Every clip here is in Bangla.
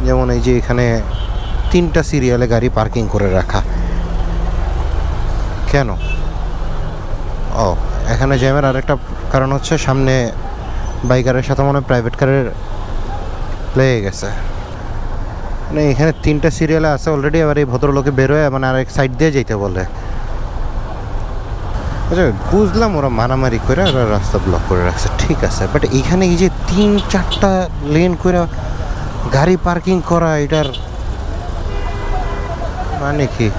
যেমন এই যে এখানে 3টা সিরিয়ালে গাড়ি পার্কিং করে রাখা। কেন? ও, এখানে জ্যামের আরেকটা কারণ হচ্ছে সামনে বাইকারের সাথে মনে হয় প্রাইভেট কারের লেগে গেছে। মানে এখানে 3টা সিরিয়ালে আছে অলরেডি, এবার এই ভদ্রলোকে বেরোয় মানে আরেক সাইড দিয়ে যেতে বলে। আচ্ছা, বুঝলাম ওরা মারামারি করে ওরা রাস্তা ব্লক করে রাখছে, ঠিক আছে, বাট এখানে এই যে 3-4টা লেন করে গাড়ি পার্কিং করা, এটার মানে কি?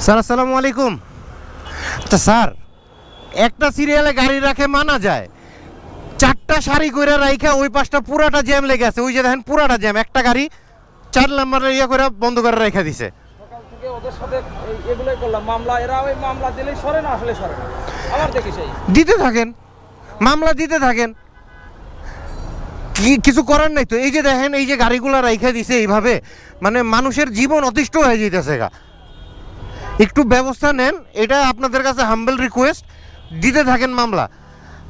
স্যার আসসালামু আলাইকুম। আচ্ছা স্যার, একটা সিরিয়ালে গাড়ি রাখে মানা যায়, 4টা সারি করে রাইখা ওই পাশটা পুরাটা জ্যাম লেগে আছে। ওই যে দেখেন পুরাটা জ্যাম, একটা গাড়ি 4 নম্বরের ইয়ে করে বন্ধ করে রেখে দিছে। সকাল থেকে ওদের সাথে এগুলোই করলাম মামলা, এরা ওই মামলা দিলেই সরে না, আসলে সরে না। আবার দেখি সেই দিতে থাকেন, মামলা দিতে থাকেন, কিছু করার নাই তো। এই যে দেখেন এই যে গাড়িগুলো রাইখা দিছে এইভাবে, মানে মানুষের জীবন অতিষ্ঠ হয়ে যেতেছে গা। একটু ব্যবস্থা নেন, এটা আপনাদের কাছে হাম্বল রিকোয়েস্ট। দিতে থাকেন মামলা,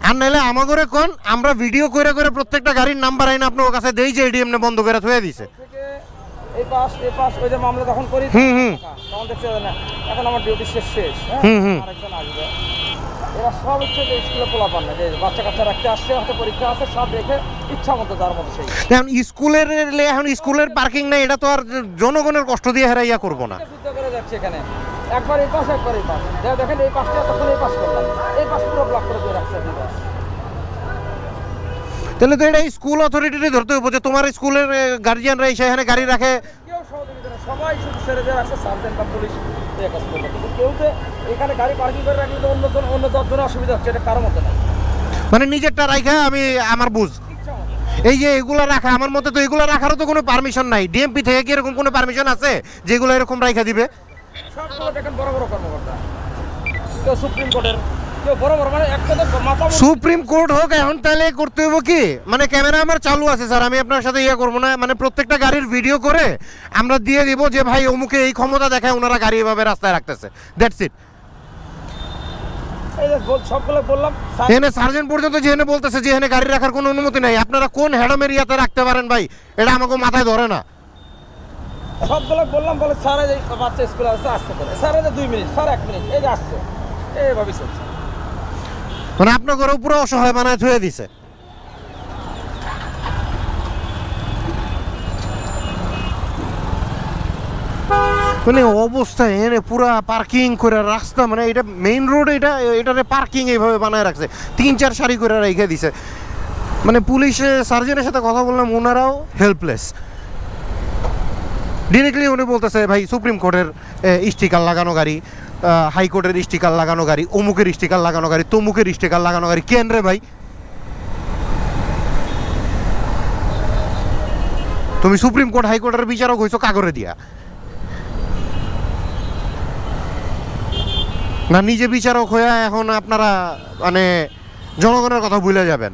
আর নাহলে আমাগরে কোন আমরা ভিডিও করে করে প্রত্যেকটা গাড়ির নাম্বার আইন আপনার কাছে দেই যে এডিএম বন্ধ করে থুয়ে দিছে। এই পাশ ওই যে মামলা তখন করি তখন দেখতে হবে না, এখন আমার ডিউটি শেষ। আরেকজন আসবে, এরা সব হচ্ছে যে স্কুলে পোলাপান না, যে বাচ্চা কাচ্চা রাখতে আসছে, হয়তো পরীক্ষা আছে, সব রেখে ইচ্ছা মতো যার মতো সেই। এখন স্কুলের পার্কিং নাই, এটা তো আর জনগণের কষ্ট দিয়ে হেরাইয়া করবো না। যুদ্ধ করে যাচ্ছে এখানে, একবার এই পাশ একবার এই পাশ। দেখেন এই পাশটা তখন এই পাশ করলাম, এই পাশ পুরো ব্লক করে দিয়ে রাখছে দুই পাশ। তাহলে তো এটা স্কুল অথরিটিরই ধরতে হবে যে তোমার স্কুলের গার্জিয়ানরা এসে এখানে গাড়ি রাখে। কেউ সহযোগিতা না, সবাই শুধু ছেড়ে দিয়ে রাখছে, সার্জেন্ট বা পুলিশ কাজ করবে, কিন্তু কেউ তো এখানে গাড়ি পার্কিং করে রাখলে তো অন্য 10 জনের অসুবিধা হচ্ছে, এটা কারো মতে না। মানে নিজেরটা রাখা আমি আমার বুঝ, এই যে এগুলা রাখা আমার মতে তো এগুলা রাখারও তো কোনো পারমিশন নাই। ডিএমপি থেকে কি এরকম কোনো পারমিশন আছে যেগুলো এরকম রাখা দিবে? সবগুলো দেখেন বড় বড় কর্মকর্তা, কেউ সুপ্রিম কোর্টের, কেউ বড় বড়, মানে একটা মাথা। সুপ্রিম কোর্ট হোক এখন, তাহলে করতে হইব কি, মানে ক্যামেরা আমার চালু আছে স্যার, আমি আপনার সাথে ইয়ে করবো না, মানে প্রত্যেকটা গাড়ির ভিডিও করে আমরা দিয়ে দিব যে ভাই অমুকে এই ক্ষমতা দেখায় ওনারা গাড়ি এভাবে রাস্তায় রাখতেছে, দ্যাটস ইট। সবগুলো বললাম, এখানে সার্জেন্ট পর্যন্ত যেখানে বলতেছে যে এখানে গাড়ি রাখার কোনো অনুমতি নাই, আপনারা কোন হ্যাডম এরিয়াতে রাখতে পারেন ভাই, এটা আমাকে মাথায় ধরে না। সবগুলো বললাম, বলে স্যার এই বাচ্চা স্কুলে আসতে পারে, স্যার 2 মিনিট, স্যার 1 মিনিট, এই যে আসছে, এইভাবেই চলছে। মানে আপনার ঘরে পুরো অসহায় বানায় থুয়ে দিছে। মানে অবস্থা এনে পুরা পার্কিং করে রাস্তা, মানে এটা মেইন রোড, এটারে পার্কিং এইভাবে বানায় রাখছে, 3-4 সারি করে রেখে দিছে। মানে পুলিশ সার্জেনের সাথে কথা বললাম, ওনারাও হেল্পলেস। ডিরেক্টলি উনি বলতেছে ভাই সুপ্রিম কোর্টের স্টিকার লাগানো গাড়ি, হাইকোর্টের স্টিকার লাগানো গাড়ি, অমুকের স্টিকার লাগানো গাড়ি, তমুকের স্টিকার লাগানো গাড়ি। কেন রে ভাই, তুমি সুপ্রিম কোর্ট হাইকোর্টের বিচারক হইছো কাগরে দিয়া, না নিজে বিচারক হয়ে এখন আপনারা মানে জনগণের কথা ভুলে যাবেন?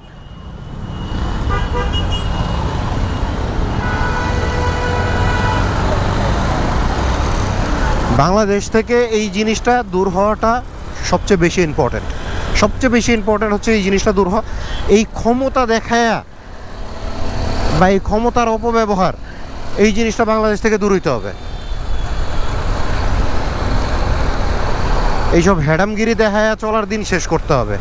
বাংলাদেশ থেকে এই জিনিসটা দূর হওয়াটা সবচেয়ে বেশি ইম্পর্টেন্ট। সবচেয়ে বেশি ইম্পর্টেন্ট হচ্ছে এই জিনিসটা দূর হওয়া। এই ক্ষমতা দেখায়া বা এই ক্ষমতার অপব্যবহার, এই জিনিসটা বাংলাদেশ থেকে দূর হইতে হবে। এইসব হ্যাডামগিরি দেখায়া চলার দিন শেষ করতে হবে।